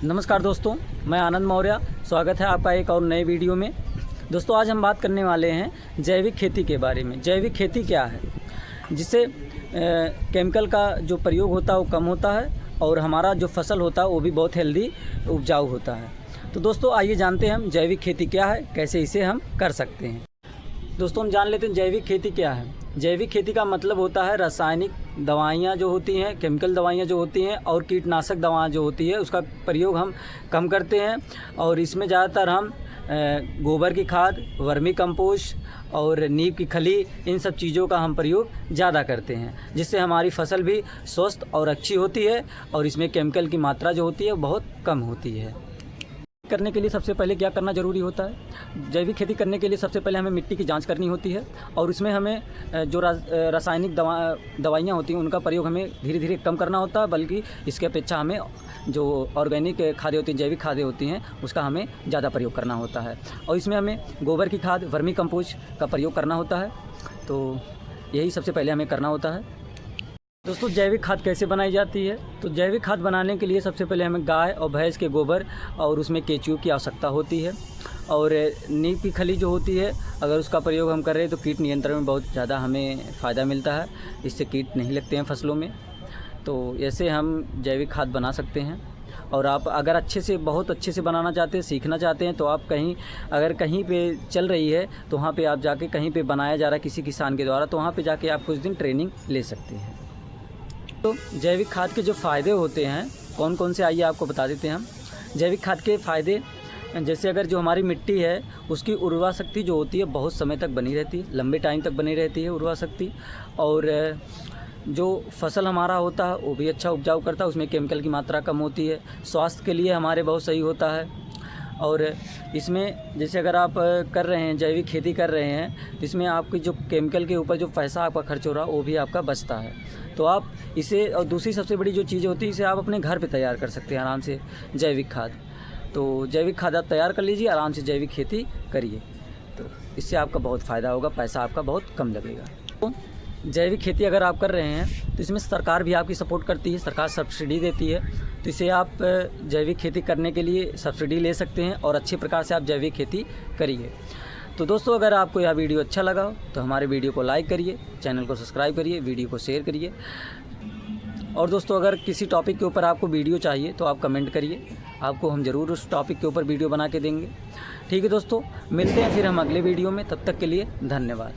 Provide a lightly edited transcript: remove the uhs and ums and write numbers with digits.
नमस्कार दोस्तों, मैं आनंद मौर्य। स्वागत है आपका एक और नए वीडियो में। दोस्तों, आज हम बात करने वाले हैं जैविक खेती के बारे में। जैविक खेती क्या है, जिससे केमिकल का जो प्रयोग होता है वो कम होता है और हमारा जो फसल होता है वो भी बहुत हेल्दी उपजाऊ होता है। तो दोस्तों, आइए जानते हैं हम जैविक खेती क्या है, कैसे इसे हम कर सकते हैं। दोस्तों, हम जान लेते हैं जैविक खेती क्या है। जैविक खेती का मतलब होता है रासायनिक दवाइयाँ जो होती हैं, केमिकल दवाइयाँ जो होती हैं और कीटनाशक दवाएँ जो होती है उसका प्रयोग हम कम करते हैं। और इसमें ज़्यादातर हम गोबर की खाद, वर्मी कंपोस्ट और नीम की खली, इन सब चीज़ों का हम प्रयोग ज़्यादा करते हैं, जिससे हमारी फसल भी स्वस्थ और अच्छी होती है और इसमें केमिकल की मात्रा जो होती है बहुत कम होती है। करने के लिए सबसे पहले क्या करना ज़रूरी होता है? जैविक खेती करने के लिए सबसे पहले हमें मिट्टी की जांच करनी होती है और उसमें हमें जो रासायनिक दवाइयाँ होती हैं उनका प्रयोग हमें धीरे धीरे कम करना होता है, बल्कि इसके अपेक्षा हमें जो ऑर्गेनिक खादें होती हैं, जैविक खादें होती हैं, उसका हमें ज़्यादा प्रयोग करना होता है। और इसमें हमें गोबर की खाद, वर्मी कंपोस्ट का प्रयोग करना होता है। तो यही सबसे पहले हमें करना होता है। दोस्तों, जैविक खाद कैसे बनाई जाती है? तो जैविक खाद बनाने के लिए सबसे पहले हमें गाय और भैंस के गोबर और उसमें केचुओं की आवश्यकता होती है। और नीम की खली जो होती है, अगर उसका प्रयोग हम कर रहे हैं तो कीट नियंत्रण में बहुत ज़्यादा हमें फ़ायदा मिलता है। इससे कीट नहीं लगते हैं फसलों में। तो ऐसे हम जैविक खाद बना सकते हैं। और आप अगर बहुत अच्छे से बनाना चाहते हैं, सीखना चाहते हैं, तो आप अगर कहीं पे चल रही है तो वहाँ पे आप जाके, कहीं पे बनाया जा रहा है किसी किसान के द्वारा, तो वहाँ पे जाके आप कुछ दिन ट्रेनिंग ले सकते हैं। तो जैविक खाद के जो फ़ायदे होते हैं कौन कौन से, आइए आपको बता देते हैं हम। जैविक खाद के फ़ायदे, जैसे अगर जो हमारी मिट्टी है उसकी उर्वरा शक्ति जो होती है बहुत समय तक बनी रहती है, लंबे टाइम तक बनी रहती है उर्वरा शक्ति। और जो फसल हमारा होता है वो भी अच्छा उपजाऊ करता है, उसमें केमिकल की मात्रा कम होती है, स्वास्थ्य के लिए हमारे बहुत सही होता है। और इसमें जैसे अगर आप कर रहे हैं, जैविक खेती कर रहे हैं, तो इसमें आपकी जो केमिकल के ऊपर जो पैसा आपका खर्च हो रहा है वो भी आपका बचता है। तो आप इसे, और दूसरी सबसे बड़ी जो चीज़ होती है, इसे आप अपने घर पे तैयार कर सकते हैं आराम से, जैविक खाद। तो जैविक खाद आप तैयार कर लीजिए, आराम से जैविक खेती करिए, तो इससे आपका बहुत फ़ायदा होगा, पैसा आपका बहुत कम लगेगा। तो जैविक खेती अगर आप कर रहे हैं तो इसमें सरकार भी आपकी सपोर्ट करती है, सरकार सब्सिडी देती है। तो इसे आप जैविक खेती करने के लिए सब्सिडी ले सकते हैं और अच्छे प्रकार से आप जैविक खेती करिए। तो दोस्तों, अगर आपको यह वीडियो अच्छा लगा हो तो हमारे वीडियो को लाइक करिए, चैनल को सब्सक्राइब करिए, वीडियो को शेयर करिए। और दोस्तों, अगर किसी टॉपिक के ऊपर आपको वीडियो चाहिए तो आप कमेंट करिए, आपको हम ज़रूर उस टॉपिक के ऊपर वीडियो बना के देंगे। ठीक है दोस्तों, मिलते हैं फिर हम अगले वीडियो में। तब तक के लिए धन्यवाद।